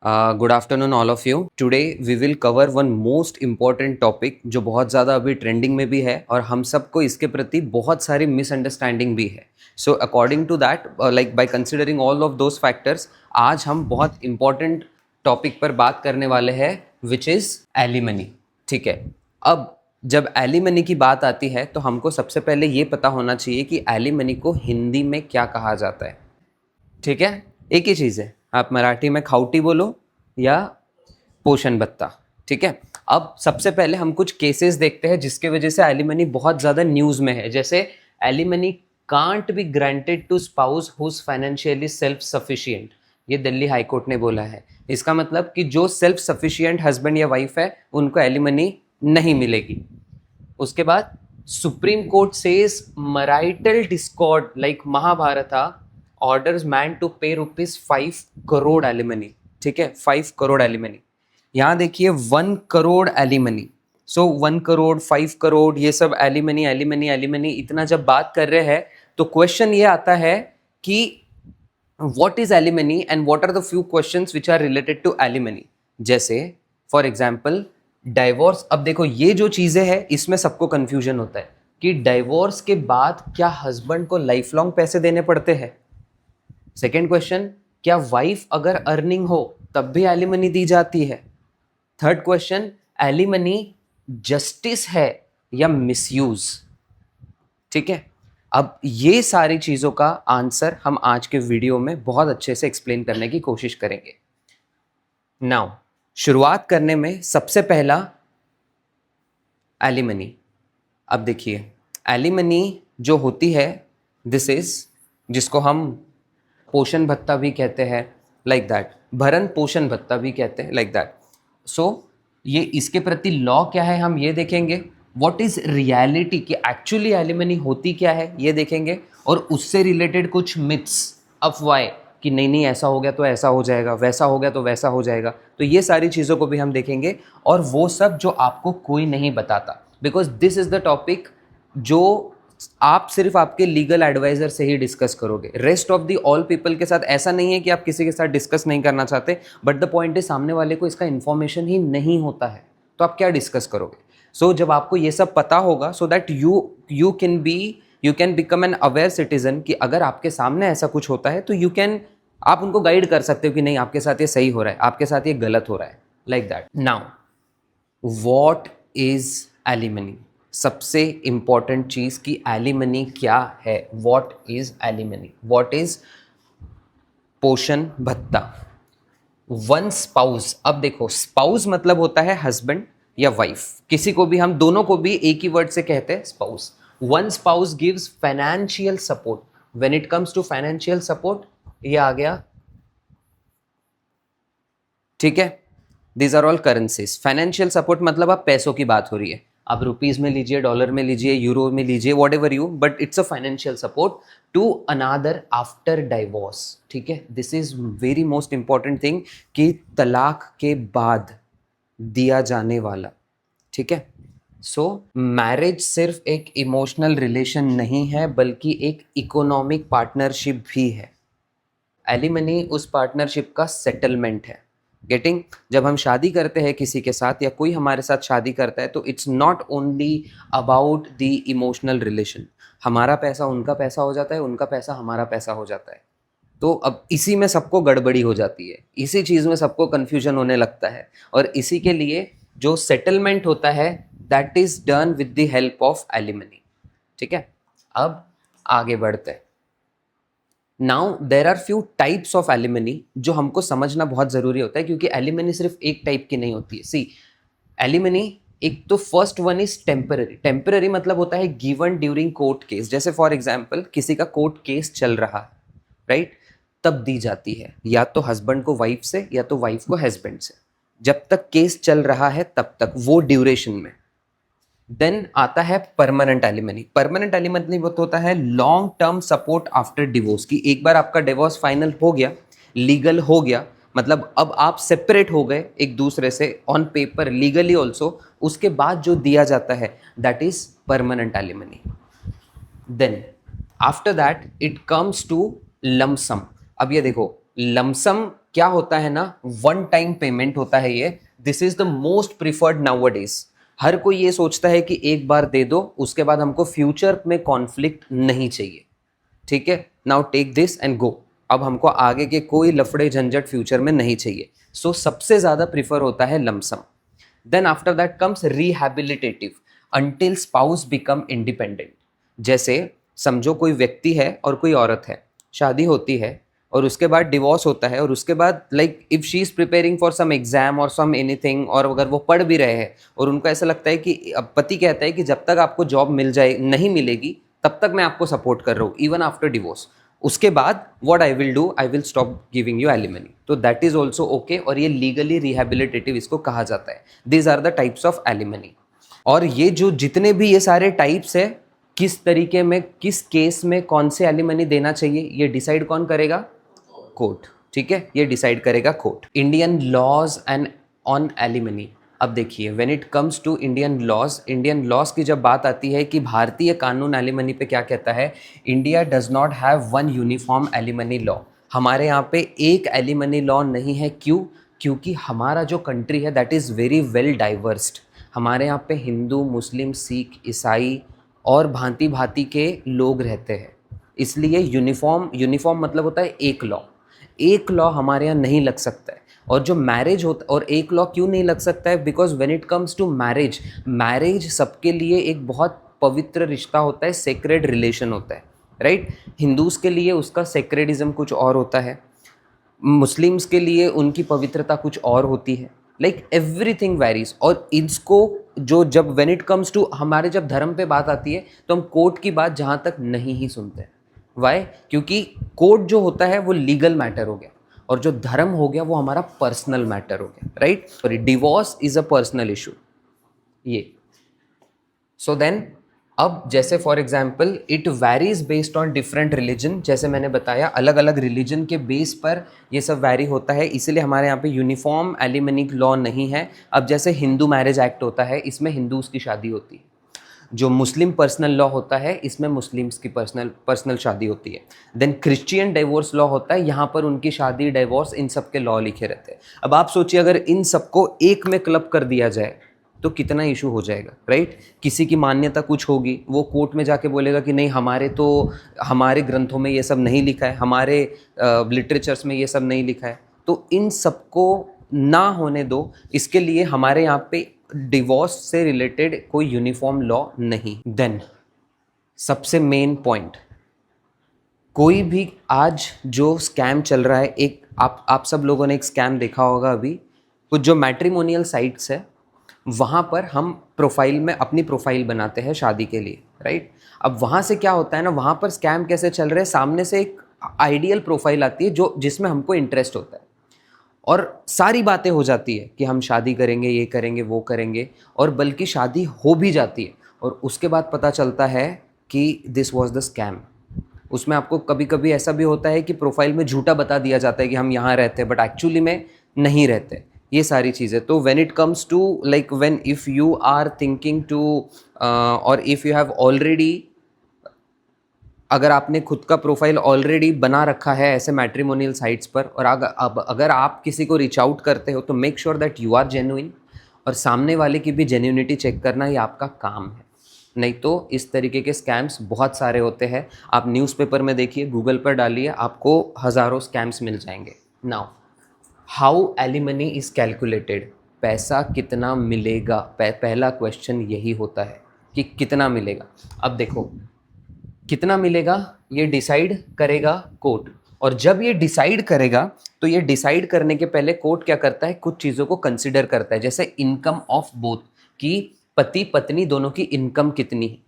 Good afternoon all of you. Today we will cover one most important topic जो बहुत ज़्यादा अभी trending में भी है और हम सबको इसके प्रति बहुत सारी मिसअंडरस्टैंडिंग भी है। So according to that, like by considering all of those factors, आज हम बहुत इंपॉर्टेंट टॉपिक पर बात करने वाले हैं, विच इज़ एलिमनी। ठीक है, अब जब एलिमनी की बात आती है तो हमको सबसे पहले ये पता होना चाहिए कि एलिमनी को हिंदी में क्या कहा जाता है। ठीक है, एक ही चीज़ है, आप मराठी में खाउटी बोलो या पोषण भत्ता। ठीक है, अब सबसे पहले हम कुछ केसेस देखते हैं जिसके वजह से एलिमनी बहुत ज़्यादा न्यूज़ में है। जैसे alimony can't be granted to spouse whose financially self sufficient, ये दिल्ली हाई कोर्ट ने बोला है। इसका मतलब कि जो सेल्फ सफिशिएंट हस्बैंड या वाइफ है उनको एलिमनी नहीं मिलेगी। उसके बाद Supreme Court says marital discord like Mahabharata orders man to pay ₹5 crore alimony. ठीक है, 5 करोड़ एलिमनी। यहाँ देखिए 1 करोड़ एलिमनी। सो 1 करोड़ 5 करोड़ ये सब एलिमनी एलिमनी एलिमनी इतना जब बात कर रहे हैं तो क्वेश्चन ये आता है कि what is alimony and what are the few questions which are related to alimony। जैसे फॉर एग्जाम्पल डाइवोर्स। अब देखो ये जो चीज़ें हैं इसमें सबको कंफ्यूजन होता है कि डाइवोर्स के बाद क्या हस्बैंड को लाइफ लॉन्ग पैसे देने पड़ते हैं। सेकेंड क्वेश्चन, क्या वाइफ अगर अर्निंग हो तब भी एलिमनी दी जाती है। थर्ड क्वेश्चन, एलिमनी जस्टिस है या मिसयूज। ठीक है, अब ये सारी चीज़ों का आंसर हम आज के वीडियो में बहुत अच्छे से एक्सप्लेन करने की कोशिश करेंगे। नाउ शुरुआत करने में सबसे पहला एलिमनी। अब देखिए एलिमनी जो होती है, दिस इज जिसको हम पोषण भत्ता भी कहते हैं, लाइक दैट, भरण पोषण भत्ता भी कहते हैं, लाइक दैट। सो ये इसके प्रति लॉ क्या है हम ये देखेंगे, व्हाट इज रियलिटी कि एक्चुअली एलिमनी होती क्या है ये देखेंगे, और उससे रिलेटेड कुछ मिथ्स, अफवाहें कि नहीं नहीं ऐसा हो गया तो ऐसा हो जाएगा, वैसा हो गया तो वैसा हो जाएगा, तो ये सारी चीज़ों को भी हम देखेंगे। और वो सब जो आपको कोई नहीं बताता, because this is the topic जो आप सिर्फ आपके लीगल एडवाइजर से ही डिस्कस करोगे। Rest of the all people के साथ ऐसा नहीं है कि आप किसी के साथ डिस्कस नहीं करना चाहते, बट द पॉइंट इज सामने वाले को इसका इन्फॉर्मेशन ही नहीं होता है तो आप क्या डिस्कस करोगे। सो जब आपको ये सब पता होगा, so that you can become an aware citizen कि अगर आपके सामने ऐसा कुछ होता है तो आप उनको गाइड कर सकते हो कि नहीं आपके साथ ये सही हो रहा है, आपके साथ ये गलत हो रहा है, like that. Now what is alimony. सबसे इंपॉर्टेंट चीज कि एलिमनी क्या है, what is alimony, what is पोषण भत्ता। वन स्पाउस, अब देखो स्पाउस मतलब होता है हस्बैंड या वाइफ, किसी को भी, हम दोनों को भी एक ही वर्ड से कहते हैं spouse. One spouse gives financial support. When it comes to financial support, ये आ गया, ठीक है, these are all currencies. Financial support मतलब आप पैसों की बात हो रही है, आप रुपीज में लीजिए, डॉलर में लीजिए, यूरो में लीजिए, whatever you, but it's a financial support to another after divorce. ठीक है, this is very most important thing कि तलाक के बाद दिया जाने वाला। ठीक है, सो मैरिज सिर्फ एक इमोशनल रिलेशन नहीं है बल्कि एक इकोनॉमिक पार्टनरशिप भी है। एलिमनी उस पार्टनरशिप का सेटलमेंट है। गेटिंग, जब हम शादी करते हैं किसी के साथ या कोई हमारे साथ शादी करता है तो it's not only about the emotional relation, हमारा पैसा उनका पैसा हो जाता है, उनका पैसा हमारा पैसा हो जाता है। तो अब इसी में सबको गड़बड़ी हो जाती है, इसी चीज़ में सबको कन्फ्यूजन होने लगता है, और इसी के लिए जो सेटलमेंट होता है that is done with the help of alimony. ठीक है, अब आगे बढ़ते हैं। Now there are few types of alimony जो हमको समझना बहुत ज़रूरी होता है, क्योंकि एलिमनी सिर्फ एक टाइप की नहीं होती है। सी, एलिमनी एक तो first one is temporary. Temporary मतलब होता है गिवन ड्यूरिंग कोर्ट केस। जैसे फॉर एग्जाम्पल किसी का कोर्ट केस चल रहा है, राइट, तब दी जाती है, या तो हस्बैंड को वाइफ से या तो वाइफ को हस्बैंड से, जब तक केस चल रहा है तब तक, वो ड्यूरेशन में। देन आता है परमानेंट एलिमनी। परमानेंट एलिमनी होता है long term support after divorce, की एक बार आपका डिवोर्स फाइनल हो गया, लीगल हो गया, मतलब अब आप सेपरेट हो गए एक दूसरे से ऑन पेपर, लीगली ऑल्सो, उसके बाद जो दिया जाता है that is permanent alimony. Then after that it comes to lump sum. अब ये देखो, लमसम क्या होता है ना, वन टाइम पेमेंट होता है ये। This is the most preferred nowadays. हर कोई ये सोचता है कि एक बार दे दो, उसके बाद हमको फ्यूचर में कॉन्फ्लिक्ट नहीं चाहिए। ठीक है, now take this and go. अब हमको आगे के कोई लफड़े झंझट फ्यूचर में नहीं चाहिए। सो सबसे ज्यादा प्रिफर होता है lump sum. Then after that comes rehabilitative, until spouse become independent. जैसे समझो कोई व्यक्ति है और कोई औरत है, शादी होती है और उसके बाद डिवोर्स होता है, और उसके बाद like if she is preparing for some exam और सम एनीथिंग, और अगर वो पढ़ भी रहे हैं और उनको ऐसा लगता है कि अब पति कहता है कि जब तक आपको जॉब मिल जाए नहीं मिलेगी तब तक मैं आपको सपोर्ट कर रहा हूँ इवन आफ्टर डिवोर्स, उसके बाद what I will do, I will stop giving you alimony. तो दैट इज ऑल्सो ओके, और ये लीगली रिहेबिलिटेटिव इसको कहा जाता है। These are the types of alimony. और ये जो जितने भी ये सारे टाइप्स है, किस तरीके में किस केस में कौन से एलिमनी देना चाहिए ये डिसाइड कौन करेगा? कोर्ट। ठीक है, ये डिसाइड करेगा court. Indian laws and on alimony. अब देखिए, when it comes to Indian laws की जब बात आती है कि भारतीय कानून एलिमनी पे क्या कहता है, India does not have one uniform alimony law. हमारे यहाँ पे एक एलिमनी लॉ नहीं है। क्यों? क्योंकि हमारा जो कंट्री है that is very well divorced. हमारे यहाँ पे हिंदू, मुस्लिम, सिख, ईसाई और भांति भांति के लोग रहते हैं, इसलिए यूनिफॉर्म मतलब होता है एक लॉ। एक लॉ हमारे यहाँ नहीं लग सकता है। और जो मैरिज होता, और एक लॉ क्यों नहीं लग सकता है? Because when it comes to marriage सबके लिए एक बहुत पवित्र रिश्ता होता है, सेक्रेड रिलेशन होता है, राइट? हिंदूज़ के लिए उसका सेक्रेडिज्म कुछ और होता है, मुस्लिम्स के लिए उनकी पवित्रता कुछ और होती है। Like everything varies. और इसको जो जब व्हेन इट कम्स टू हमारे जब धर्म पे बात आती है तो हम कोर्ट की बात जहाँ तक नहीं ही सुनते। वाई? क्योंकि कोर्ट जो होता है वो लीगल मैटर हो गया, और जो धर्म हो गया वो हमारा पर्सनल मैटर हो गया, right? Sorry, divorce is a personal issue ये। सो देन अब जैसे for example it varies based on different religion, जैसे मैंने बताया अलग अलग रिलीजन के बेस पर ये सब वैरी होता है, इसीलिए हमारे यहाँ पे यूनिफॉर्म एलिमनी लॉ नहीं है। अब जैसे हिंदू मैरिज एक्ट होता है, इसमें हिंदूज की शादी होती है। जो मुस्लिम पर्सनल लॉ होता है, इसमें मुस्लिम्स की पर्सनल शादी होती है। देन क्रिश्चियन डिवोर्स लॉ होता है, यहाँ पर उनकी शादी, डिवोर्स, इन सब के लॉ लिखे रहते हैं। अब आप सोचिए अगर इन सबको एक में क्लब कर दिया जाए तो कितना इशू हो जाएगा, राइट? किसी की मान्यता कुछ होगी, वो कोर्ट में जाके बोलेगा कि नहीं हमारे ग्रंथों में ये सब नहीं लिखा है, हमारे लिटरेचर्स में ये सब नहीं लिखा है। तो इन सबको ना होने दो, इसके लिए हमारे यहाँ पे डिवोर्स से रिलेटेड कोई यूनिफॉर्म लॉ नहीं। देन सबसे मेन पॉइंट, कोई भी आज जो स्कैम चल रहा है, एक आप सब लोगों ने एक स्कैम देखा होगा अभी, कुछ जो मैट्रिमोनियल साइट्स है वहाँ पर हम प्रोफाइल में अपनी प्रोफाइल बनाते हैं शादी के लिए, राइट? अब वहाँ से क्या होता है ना, वहाँ पर स्कैम कैसे चल रहे हैं, सामने से एक आइडियल प्रोफाइल आती है जो जिसमें हमको इंटरेस्ट होता है, और सारी बातें हो जाती है कि हम शादी करेंगे, ये करेंगे, वो करेंगे, और बल्कि शादी हो भी जाती है और उसके बाद पता चलता है कि दिस वाज द स्कैम। उसमें आपको कभी कभी ऐसा भी होता है कि प्रोफाइल में झूठा बता दिया जाता है कि हम यहाँ रहते हैं, बट एक्चुअली में नहीं रहते। ये सारी चीज़ें तो when it comes to like when if you are thinking to और इफ़ यू हैव ऑलरेडी, अगर आपने खुद का प्रोफाइल ऑलरेडी बना रखा है ऐसे मैट्रिमोनियल साइट्स पर, और अगर आप किसी को रीच आउट करते हो तो make sure that you are genuine, और सामने वाले की भी जेन्युइनिटी चेक करना ये आपका काम है। नहीं तो इस तरीके के स्कैम्स बहुत सारे होते हैं। आप न्यूज़पेपर में देखिए, गूगल पर डालिए, आपको हज़ारों स्कैम्स मिल जाएंगे। Now how alimony is calculated, पैसा कितना मिलेगा, पहला क्वेश्चन यही होता है कि कितना मिलेगा। अब देखो कितना मिलेगा ये डिसाइड करेगा कोर्ट, और जब ये डिसाइड करेगा तो ये डिसाइड करने के पहले कोर्ट क्या करता है, कुछ चीज़ों को कंसिडर करता है, जैसे इनकम ऑफ बोथ, कि पति पत्नी दोनों की इनकम कितनी है।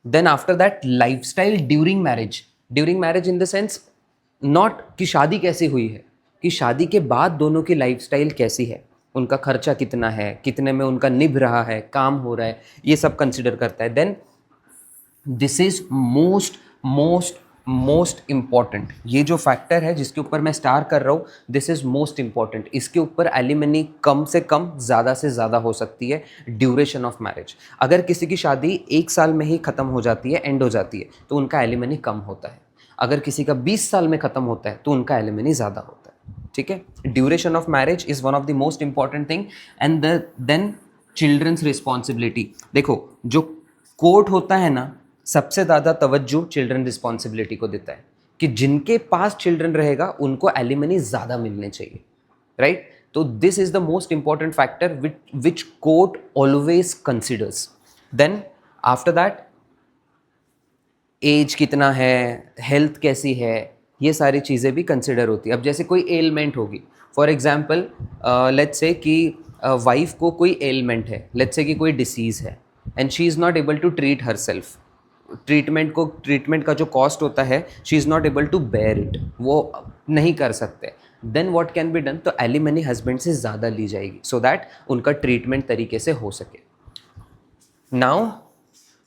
Then after that lifestyle during marriage in the sense not कि शादी कैसी हुई है, कि शादी के बाद दोनों की लाइफस्टाइल कैसी है, उनका खर्चा कितना है, कितने में उनका निभ रहा है, काम हो रहा है, ये सब कंसिडर करता है। Then this is most important, ये जो फैक्टर है जिसके ऊपर मैं स्टार कर रहा हूँ, दिस इज मोस्ट इम्पॉर्टेंट। इसके ऊपर एलिमनी कम से कम, ज़्यादा से ज़्यादा हो सकती है, ड्यूरेशन ऑफ मैरिज। अगर किसी की शादी 1 साल में ही ख़त्म हो जाती है, एंड हो जाती है, तो उनका एलिमनी कम होता है। अगर किसी का 20 साल में ख़त्म होता है तो उनका एलिमनी ज़्यादा होता है। ठीक है, duration of marriage is one of the most important thing and then childrens responsibility. देखो जो कोर्ट होता है ना, सबसे ज़्यादा तवज्जो चिल्ड्रन रिस्पॉन्सिबिलिटी को देता है कि जिनके पास चिल्ड्रन रहेगा उनको एलिमनी ज़्यादा मिलने चाहिए, राइट? तो this is the most important factor which court always considers. Then after that age कितना है, हेल्थ कैसी है, ये सारी चीज़ें भी कंसिडर होती है। अब जैसे कोई एलमेंट होगी, फॉर एग्जांपल लेट्स से कि वाइफ को कोई एलमेंट है, लेट्स से कि कोई डिसीज़ है and she is not able to treat herself, treatment का जो कॉस्ट होता है she is not able to bear it, वो नहीं कर सकते, then what can be done, तो एलिमनी हस्बैंड से ज़्यादा ली जाएगी सो दैट उनका ट्रीटमेंट तरीके से हो सके। Now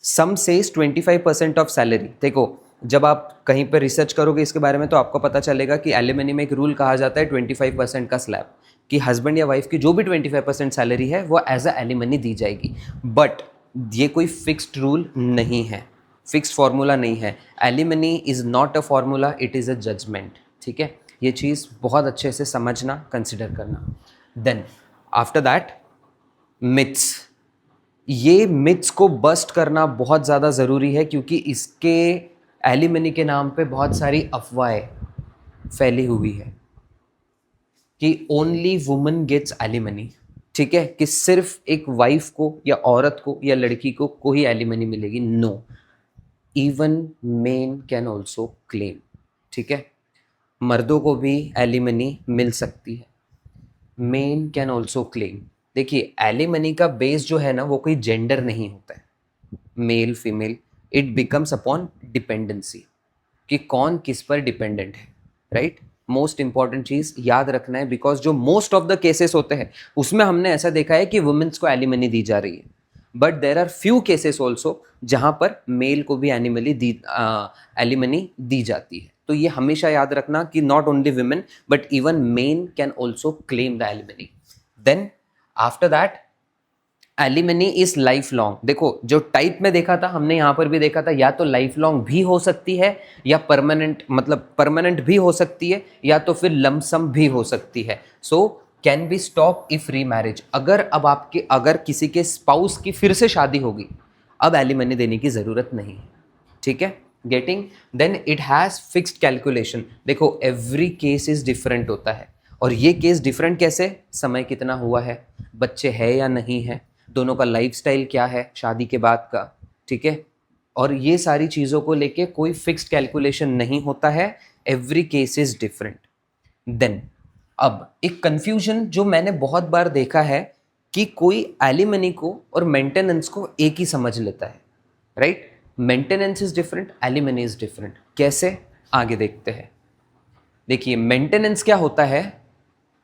some says 25% of salary. देखो जब आप कहीं पर रिसर्च करोगे इसके बारे में तो आपको पता चलेगा कि एलिमनी में एक रूल कहा जाता है 25% का स्लैब, कि हस्बैंड या वाइफ की जो भी 25% सैलरी है वो एज अ एलिमनी दी जाएगी। बट ये कोई फिक्स्ड रूल नहीं है, फिक्स्ड फार्मूला नहीं है। Alimony is not a formula, it is a judgment, ठीक है? ये चीज़ बहुत अच्छे से समझना, कंसिडर करना। देन आफ्टर दैट मिथ्स, ये मिथ्स को बस्ट करना बहुत ज़्यादा ज़रूरी है क्योंकि इसके एलिमनी के नाम पे बहुत सारी अफवाहें फैली हुई है कि ओनली वुमन गेट्स एलिमनी, ठीक है, कि सिर्फ एक वाइफ को या औरत को या लड़की को ही एलिमनी मिलेगी। No, even men can also claim, ठीक है, मर्दों को भी एलिमनी मिल सकती है, मेन कैन ऑल्सो क्लेम। देखिए एलिमनी का बेस जो है ना वो कोई जेंडर नहीं होता है, male female, it becomes upon dependency, कि कौन किस पर डिपेंडेंट है, राइट? मोस्ट इंपॉर्टेंट चीज याद रखना है, बिकॉज जो मोस्ट ऑफ द केसेस होते हैं उसमें हमने ऐसा देखा है कि वुमेन्स को एलिमनी दी जा रही है, but there are few cases also जहां पर मेल को भी एलिमनी दी जाती है। तो ये हमेशा याद रखना कि not only women but even men can also claim the alimony. Then after that alimony is lifelong. देखो जो टाइप में देखा था हमने यहाँ पर भी देखा था, या तो लाइफ लॉन्ग भी हो सकती है या परमानेंट, मतलब परमानेंट भी हो सकती है या तो फिर लमसम भी हो सकती है। So can be stop if री मैरिज, अगर किसी के स्पाउस की फिर से शादी होगी अब एलिमनी देने की ज़रूरत नहीं है, ठीक है? Getting, then it has fixed calculation. देखो एवरी केस इज डिफरेंट होता है, और ये केस डिफरेंट कैसे, समय कितना हुआ है, बच्चे हैं या नहीं है, दोनों का लाइफस्टाइल क्या है शादी के बाद का, ठीक है? और ये सारी चीज़ों को लेके कोई फिक्स्ड कैलकुलेशन नहीं होता है, every case is different. Then अब एक कंफ्यूजन जो मैंने बहुत बार देखा है कि कोई एलिमनी को और मेंटेनेंस को एक ही समझ लेता है, right? Maintenance is different, alimony is different. कैसे, आगे देखते हैं। देखिए मेंटेनेंस क्या होता है,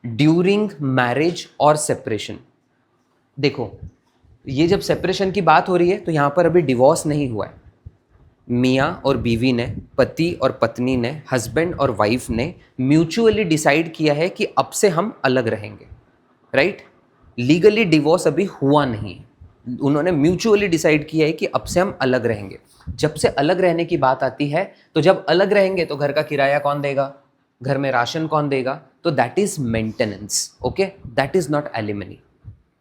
ड्यूरिंग मैरिज और सेपरेशन। देखो ये जब सेपरेशन की बात हो रही है तो यहाँ पर अभी डिवोर्स नहीं हुआ है, मियाँ और बीवी ने, पति और पत्नी ने, हस्बैंड और वाइफ ने म्यूचुअली डिसाइड किया है कि अब से हम अलग रहेंगे, राइट? लीगली डिवोर्स अभी हुआ नहीं है, उन्होंने म्यूचुअली डिसाइड किया है कि अब से हम अलग रहेंगे। जब से अलग रहने की बात आती है तो जब अलग रहेंगे तो घर का किराया कौन देगा, घर में राशन कौन देगा, तो that is maintenance, okay, that is not alimony.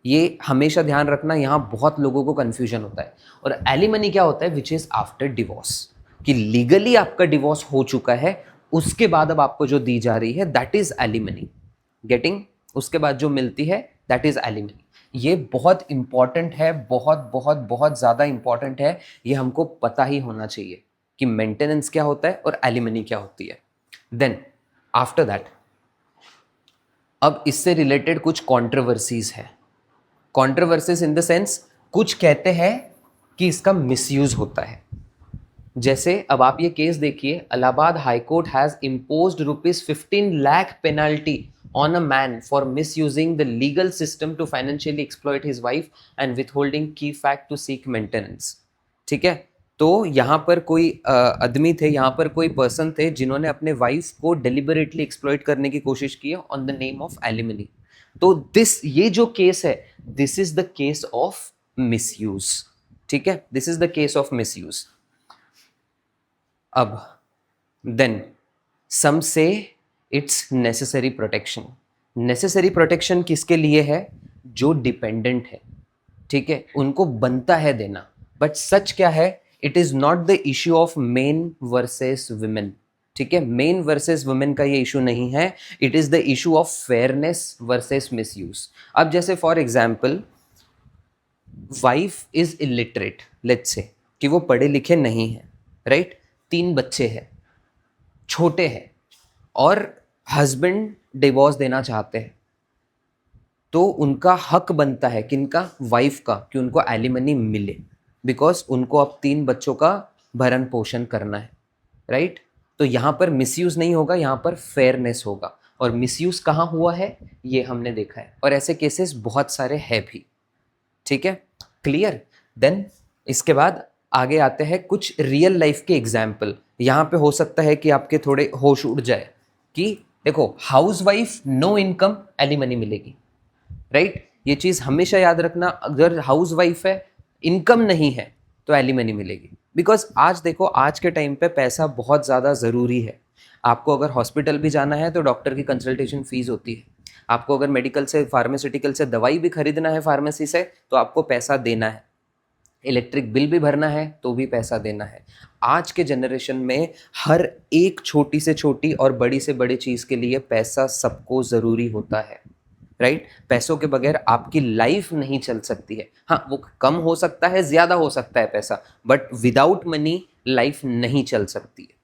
ये हमेशा ध्यान रखना, यहाँ बहुत लोगों को कंफ्यूजन होता है। और एलिमनी क्या होता है, विच इज आफ्टर डिवोर्स, कि लीगली आपका डिवोर्स हो चुका है, उसके बाद अब आपको जो दी जा रही है दैट इज एलिमनी। गेटिंग, उसके बाद जो मिलती है दैट इज एलिमनी। ये बहुत इंपॉर्टेंट है, बहुत बहुत बहुत ज़्यादा इंपॉर्टेंट है, ये हमको पता ही होना चाहिए कि मेंटेनेंस क्या होता है और एलिमनी क्या होती है। देन आफ्टर दैट अब इससे रिलेटेड कुछ कॉन्ट्रोवर्सीज है। कॉन्ट्रोवर्सीज इन द सेंस, कुछ कहते हैं कि इसका मिसयूज होता है। जैसे अब आप ये केस देखिए, Allahabad high court has imposed ₹15 lakh penalty on a man for misusing the legal system to financially exploit his wife and withholding key fact to seek maintenance, ठीक है? तो यहाँ पर कोई आदमी थे, यहाँ पर कोई पर्सन थे जिन्होंने अपने वाइफ को डेलिबरेटली एक्सप्लॉइट करने की कोशिश की on the name of alimony. तो ये जो केस है, this is the case of misuse, ठीक है? This is the case of misuse. अब देन सम से it's necessary protection. Necessary protection किसके लिए है? जो डिपेंडेंट है, ठीक है, उनको बनता है देना। बट सच क्या है? It is not the issue of main versus women, ठीक है, मेन वर्सेस वुमेन का ये इशू नहीं है, it is the issue of fairness versus misuse. अब जैसे for example wife is illiterate, let's say कि वो पढ़े लिखे नहीं है, राइट, 3 बच्चे हैं, छोटे हैं, और हस्बैंड डिवोर्स देना चाहते हैं, तो उनका हक बनता है किनका? वाइफ का, कि उनको एलिमनी मिले, बिकॉज उनको अब 3 बच्चों का भरण पोषण करना है, राइट। तो यहाँ पर मिसयूज नहीं होगा, यहाँ पर फेयरनेस होगा। और मिसयूज कहाँ हुआ है ये हमने देखा है, और ऐसे केसेस बहुत सारे हैं भी, ठीक है, क्लियर। देन इसके बाद आगे आते हैं कुछ रियल लाइफ के एग्जाम्पल। यहाँ पे हो सकता है कि आपके थोड़े होश उड़ जाए कि देखो, housewife no income alimony मिलेगी, राइट। ये चीज हमेशा याद रखना, अगर हाउस वाइफ है, इनकम नहीं है, तो एलिमनी मिलेगी। बिकॉज आज देखो, आज के टाइम पे पैसा बहुत ज़्यादा ज़रूरी है। आपको अगर हॉस्पिटल भी जाना है तो डॉक्टर की कंसल्टेशन फीस होती है। आपको अगर मेडिकल से, फार्मास्यूटिकल से दवाई भी खरीदना है फार्मेसी से, तो आपको पैसा देना है। इलेक्ट्रिक बिल भी भरना है तो भी पैसा देना है। आज के जनरेशन में हर एक छोटी से छोटी और बड़ी से बड़ी चीज़ के लिए पैसा सबको ज़रूरी होता है, राइट। पैसों के बगैर आपकी लाइफ नहीं चल सकती है। हाँ, वो कम हो सकता है, ज़्यादा हो सकता है पैसा, बट विदाउट मनी लाइफ नहीं चल सकती है।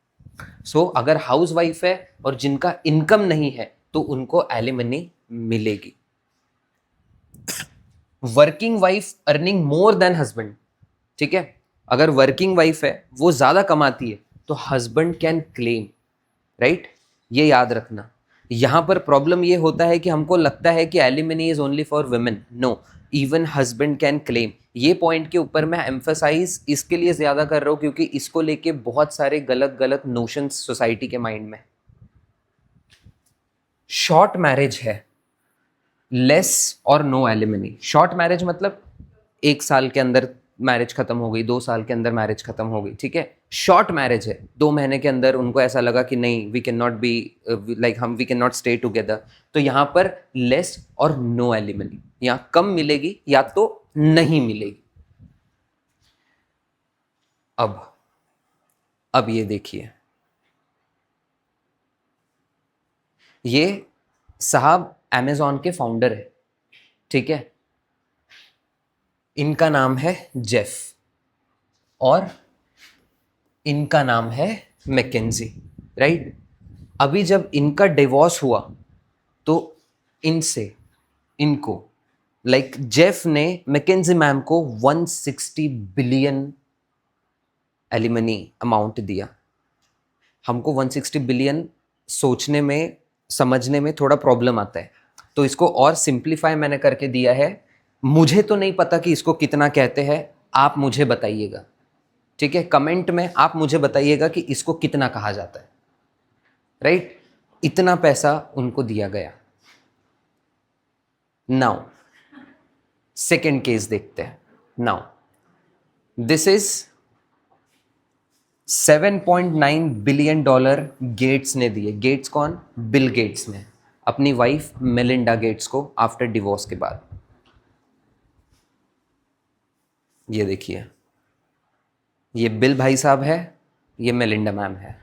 सो अगर हाउस वाइफ है और जिनका इनकम नहीं है, तो उनको एलिमनी मिलेगी। Working wife earning more than husband, ठीक है, अगर वर्किंग वाइफ है, वो ज्यादा कमाती है, तो हस्बैंड कैन क्लेम, राइट। ये याद रखना। यहां पर प्रॉब्लम ये होता है कि हमको लगता है कि alimony is only for women, no, even husband can claim. ये पॉइंट के ऊपर मैं एम्फेसाइज इसके लिए ज्यादा कर रहा हूं क्योंकि इसको लेके बहुत सारे गलत गलत नोशंस सोसाइटी के माइंड में। शॉर्ट मैरिज है, लेस और नो एलिमनी। शॉर्ट मैरिज मतलब 1 साल के अंदर मैरिज खत्म हो गई, 2 साल के अंदर मैरिज खत्म हो गई, ठीक है। शॉर्ट मैरिज है, 2 महीने के अंदर उनको ऐसा लगा कि नहीं, we can not be like, हम we can not stay together, तो यहाँ पर लेस और नो एलिमनी, यहाँ कम मिलेगी या तो नहीं मिलेगी। अब ये देखिए, ये साहब अमेजॉन के फाउंडर है, ठीक है, इनका नाम है जेफ और इनका नाम है मैकेंजी, राइट। अभी जब इनका डिवोर्स हुआ तो इनसे इनको लाइक जेफ ने मैकेंजी मैम को 160 बिलियन एलिमनी अमाउंट दिया। हमको 160 बिलियन सोचने में, समझने में थोड़ा प्रॉब्लम आता है, तो इसको और सिंप्लीफाई मैंने करके दिया है। मुझे तो नहीं पता कि इसको कितना कहते हैं, आप मुझे बताइएगा, ठीक है, कमेंट में आप मुझे बताइएगा कि इसको कितना कहा जाता है, राइट। इतना पैसा उनको दिया गया। नाउ सेकेंड केस देखते हैं। Now this is $7.9 billion Gates ने दिए। गेट्स कौन? बिल गेट्स ने अपनी वाइफ मेलिंडा गेट्स को आफ्टर डिवोर्स के बाद। ये देखिए, ये बिल भाई साहब है, ये मेलिंडा मैम है।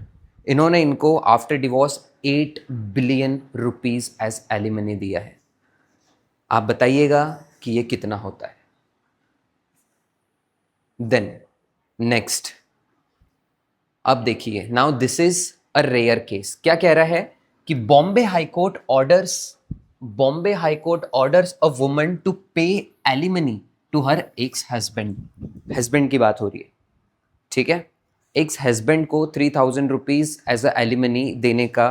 इन्होंने इनको after divorce 8 billion rupees as alimony दिया है। आप बताइएगा कि ये कितना होता है। देन नेक्स्ट, अब देखिए, now this is a rare case. क्या कह रहा है कि Bombay high court orders a woman to pay alimony to her ex husband. Husband की बात हो रही है, ठीक है। एक्स हस्बैंड को 3,000 रुपीज एज अ एलिमनी देने का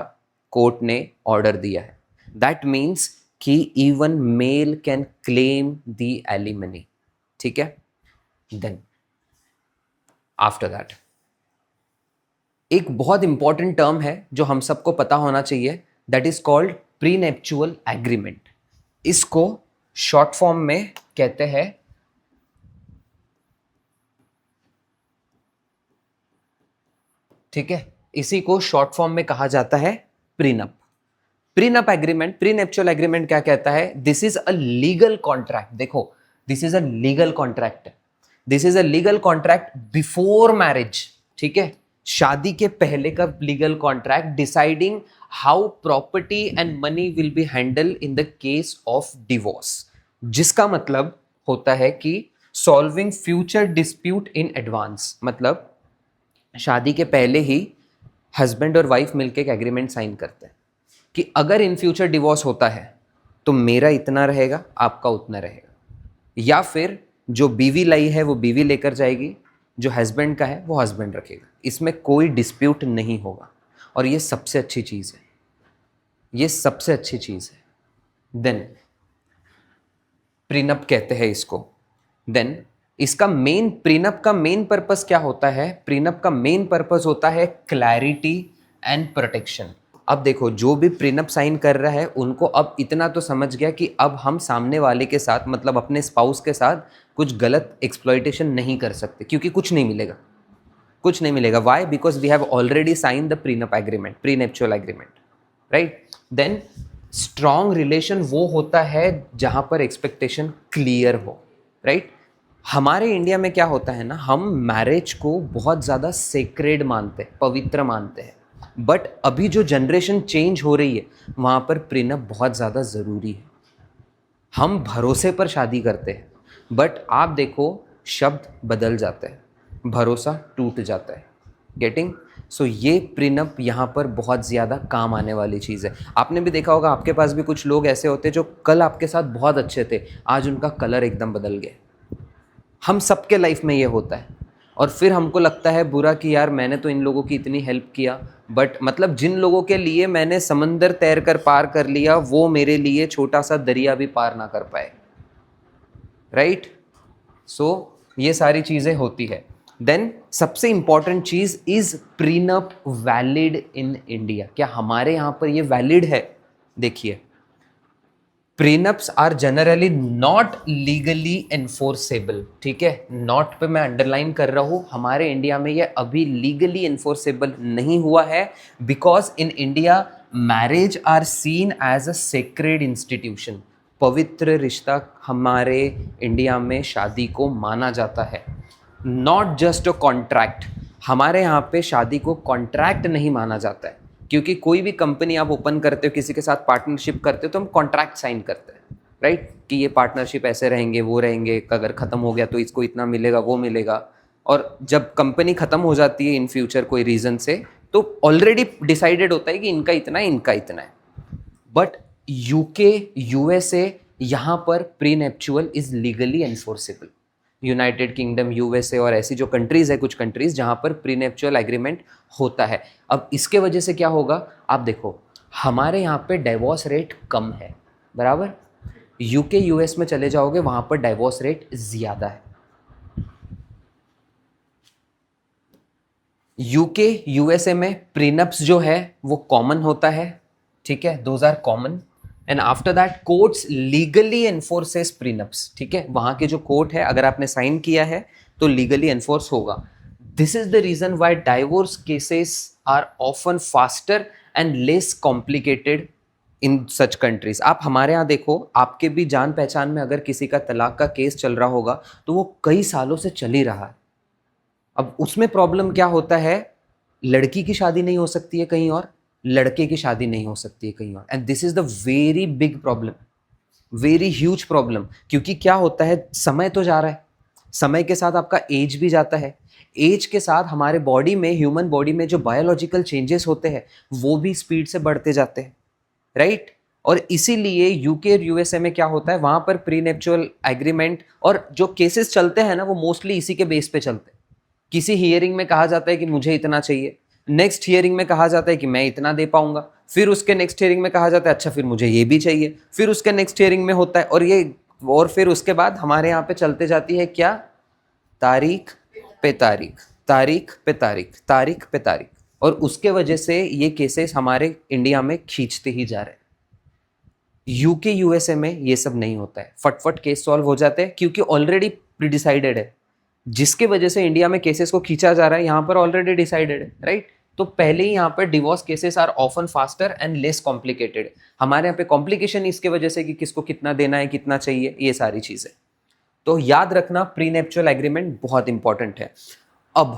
कोर्ट ने ऑर्डर दिया है। दैट मीन्स कि even mail can claim the alimony, ठीक है। देन आफ्टर दैट एक बहुत इंपॉर्टेंट टर्म है जो हम सबको पता होना चाहिए, दैट इज कॉल्ड प्रीनेप्चुअल एग्रीमेंट। इसको शॉर्ट फॉर्म में कहते हैं, ठीक है, इसी को शॉर्ट फॉर्म में कहा जाता है prenup. Prenup agreement, prenuptial agreement क्या कहता है? This is a legal contract. देखो, this is a legal contract, this is a legal contract before marriage, ठीक है, शादी के पहले का legal contract deciding how property and money will be handle in the case of divorce, जिसका मतलब होता है कि solving future dispute in advance. मतलब शादी के पहले ही हस्बैंड और वाइफ मिलकर एक एग्रीमेंट साइन करते हैं कि अगर इन फ्यूचर डिवोर्स होता है तो मेरा इतना रहेगा, आपका उतना रहेगा, या फिर जो बीवी लाई है वो बीवी लेकर जाएगी, जो हस्बैंड का है वो हस्बैंड रखेगा, इसमें कोई डिस्प्यूट नहीं होगा। और ये सबसे अच्छी चीज़ है, ये सबसे अच्छी चीज़ है। देन प्रीनप कहते हैं इसको। देन इसका मेन, प्रीनप का मेन पर्पस क्या होता है? प्रीनप का मेन पर्पस होता है क्लैरिटी एंड प्रोटेक्शन। अब देखो, जो भी प्रीनप साइन कर रहा है उनको अब इतना तो समझ गया कि अब हम सामने वाले के साथ, मतलब अपने स्पाउस के साथ कुछ गलत एक्सप्लॉइटेशन नहीं कर सकते, क्योंकि कुछ नहीं मिलेगा, कुछ नहीं मिलेगा। Why? Because we have already sign the prenup agreement, prenuptial agreement, right. Then strong relation वो होता है जहां पर एक्सपेक्टेशन क्लियर हो, राइट। हमारे इंडिया में क्या होता है ना, हम मैरिज को बहुत ज़्यादा सेक्रेड मानते हैं, पवित्र मानते हैं, बट अभी जो जनरेशन चेंज हो रही है वहाँ पर प्रीनप बहुत ज़्यादा ज़रूरी है। हम भरोसे पर शादी करते हैं, बट आप देखो शब्द बदल जाते हैं, भरोसा टूट जाता है। गेटिंग? सो ये प्रीनप यहाँ पर बहुत ज़्यादा काम आने वाली चीज़ है। आपने भी देखा होगा, आपके पास भी कुछ लोग ऐसे होते हैं जो कल आपके साथ बहुत अच्छे थे, आज उनका कलर एकदम बदल गया। हम सबके लाइफ में ये होता है, और फिर हमको लगता है बुरा कि यार मैंने तो इन लोगों की इतनी हेल्प किया, बट मतलब जिन लोगों के लिए मैंने समंदर तैर कर पार कर लिया, वो मेरे लिए छोटा सा दरिया भी पार ना कर पाए, राइट। सो ये सारी चीज़ें होती है। देन सबसे इंपॉर्टेंट चीज़, is prenup valid in India? क्या हमारे यहाँ पर ये वैलिड है? देखिए, prenups are generally not legally enforceable, ठीक है, नॉट पे मैं अंडरलाइन कर रहा हूँ, हमारे इंडिया में ये अभी लीगली एनफोर्सेबल नहीं हुआ है, because in India marriage are seen as a sacred institution. पवित्र रिश्ता हमारे इंडिया में शादी को माना जाता है, नॉट जस्ट अ कॉन्ट्रैक्ट। हमारे यहाँ पे शादी को कॉन्ट्रैक्ट नहीं माना जाता है, क्योंकि कोई भी कंपनी आप ओपन करते हो, किसी के साथ पार्टनरशिप करते हो, तो हम कॉन्ट्रैक्ट साइन करते हैं, राइट, कि ये पार्टनरशिप ऐसे रहेंगे, वो रहेंगे, अगर ख़त्म हो गया तो इसको इतना मिलेगा, वो मिलेगा। और जब कंपनी ख़त्म हो जाती है इन फ्यूचर कोई रीज़न से, तो ऑलरेडी डिसाइडेड होता है कि इनका इतना है, इनका इतना है। बट यूके, यूएसए, यहाँ पर prenuptial is legally enforceable. United Kingdom, USA और ऐसी जो कंट्रीज़ है, कुछ कंट्रीज़ जहाँ पर प्रीनेप्चुअल एग्रीमेंट होता है। अब इसके वजह से क्या होगा, आप देखो, हमारे यहाँ पे डाइवोर्स रेट कम है, बराबर। यूके, यूएस में चले जाओगे, वहाँ पर डाइवोर्स रेट ज़्यादा है। यूके, यूएसए में प्रीनप्स जो है वो कॉमन होता है, ठीक है, those are common, and after that courts legally enforces prenups, ठीक है, वहाँ के जो कोर्ट है, अगर आपने साइन किया है तो लीगली एनफोर्स होगा। This is the reason why divorce cases are often faster and less complicated in such countries. आप हमारे यहाँ देखो, आपके भी जान पहचान में अगर किसी का तलाक का केस चल रहा होगा तो वो कई सालों से चल ही रहा है। अब उसमें प्रॉब्लम क्या होता है, लड़की की शादी नहीं हो सकती है कहीं और, लड़के की शादी नहीं हो सकती है कहीं और, and this is the very big problem, very huge problem. क्योंकि क्या होता है, समय तो जा रहा है, समय के साथ आपका एज भी जाता है, एज के साथ हमारे बॉडी में, ह्यूमन बॉडी में जो बायोलॉजिकल चेंजेस होते हैं वो भी स्पीड से बढ़ते जाते हैं, राइट। और इसीलिए यूके और यूएसए में क्या होता है, वहां पर प्रीनेप्चुअल एग्रीमेंट और जो केसेस चलते हैं ना, वो मोस्टली इसी के बेस पे चलते हैं। किसी हियरिंग में कहा जाता है कि मुझे इतना चाहिए, नेक्स्ट हियरिंग में कहा जाता है कि मैं इतना दे पाऊंगा, फिर उसके नेक्स्ट हियरिंग में कहा जाता है अच्छा फिर मुझे ये भी चाहिए, फिर उसके नेक्स्ट हियरिंग में होता है, और ये, और फिर उसके बाद हमारे यहाँ पे चलते जाती है क्या, तारीख पे तारीख, तारीख पे तारीख, तारीख पे तारीख, और उसके वजह से ये केसेस हमारे इंडिया में खींचते ही जा रहे हैं। यूके, यूएसए में ये सब नहीं होता है, फटफट केस सॉल्व हो जाते हैं, क्योंकि ऑलरेडी प्रीडिसाइडेड है। जिसके वजह से इंडिया में केसेस को खींचा जा रहा है, यहाँ पर ऑलरेडी डिसाइडेड है, राइट, तो पहले ही यहाँ पर divorce cases are often faster and less complicated. हमारे यहाँ पे कॉम्प्लिकेशन इसके वजह से कि किसको कितना देना है, कितना चाहिए, ये सारी चीजें। तो याद रखना प्रीनेप्चुअल एग्रीमेंट बहुत इंपॉर्टेंट है। अब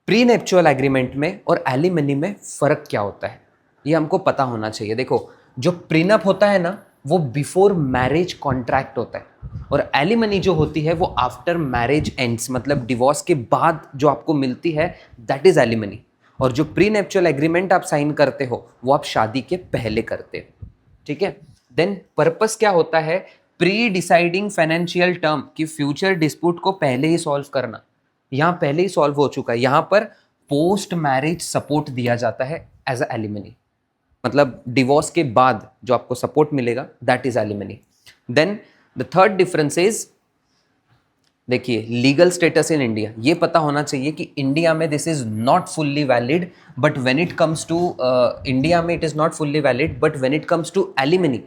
प्रीनेप्चुअल एग्रीमेंट में और एलिमनी में फर्क क्या होता है, ये हमको पता होना चाहिए। देखो, जो प्रीनप होता है ना, वो बिफोर मैरिज कॉन्ट्रैक्ट होता है, और एलिमनी जो होती है वो आफ्टर मैरिज एंड्स, मतलब डिवोर्स के बाद जो आपको मिलती है, दैट इज एलिमनी। और जो प्रीनेप्चुअल एग्रीमेंट आप साइन करते हो वो आप शादी के पहले करते हो, ठीक है। देन पर्पस क्या होता है, प्री डिसाइडिंग फाइनेंशियल टर्म, कि फ्यूचर डिस्प्यूट को पहले ही सॉल्व करना। यहाँ पहले ही सॉल्व हो चुका है, यहाँ पर पोस्ट मैरिज सपोर्ट दिया जाता है एज अ एलिमनी, मतलब डिवोर्स के बाद जो आपको सपोर्ट मिलेगा that is alimony. Then the third difference is, देखिए, लीगल स्टेटस इन इंडिया, ये पता होना चाहिए कि इंडिया में this is not fully valid, but when it comes to India में it is not fully valid, but when it comes to alimony,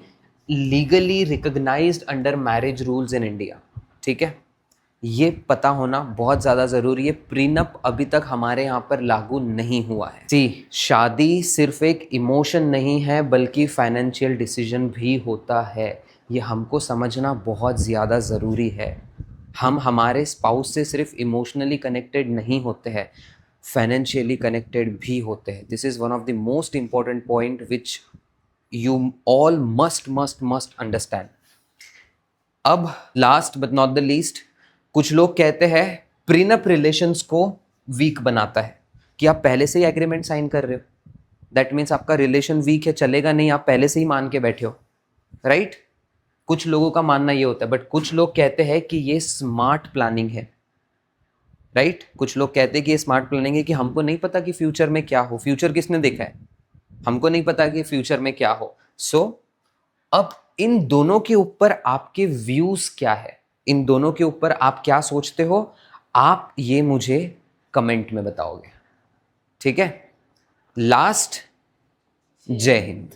legally recognised under marriage rules in India, ठीक है। ये पता होना बहुत ज़्यादा ज़रूरी है। प्रीनप अभी तक हमारे यहाँ पर लागू नहीं हुआ है। जी, शादी सिर्फ एक इमोशन नहीं है बल्कि फाइनेंशियल डिसीजन भी होता है। ये हमको समझना बहुत ज़्यादा ज़रूरी है। हम हमारे स्पाउस से सिर्फ इमोशनली कनेक्टेड नहीं होते हैं, फाइनेंशियली कनेक्टेड भी होते हैं। This is one of the most important point which you all must understand. अब last but not the least, कुछ लोग कहते हैं प्रीनप रिलेशंस को वीक बनाता है, कि आप पहले से ही एग्रीमेंट साइन कर रहे हो, दैट मीन्स आपका रिलेशन वीक है, चलेगा नहीं, आप पहले से ही मान के बैठे हो, राइट। कुछ लोगों का मानना ये होता है, बट कुछ लोग कहते हैं कि ये स्मार्ट प्लानिंग है, राइट। कुछ लोग कहते हैं कि ये स्मार्ट प्लानिंग है, कि हमको नहीं पता कि फ्यूचर में क्या हो, फ्यूचर किसने देखा है, हमको नहीं पता कि फ्यूचर में क्या हो। सो अब इन दोनों के ऊपर आपके व्यूज क्या है, इन दोनों के ऊपर आप क्या सोचते हो, आप ये मुझे कमेंट में बताओगे, ठीक है। लास्ट, जय हिंद।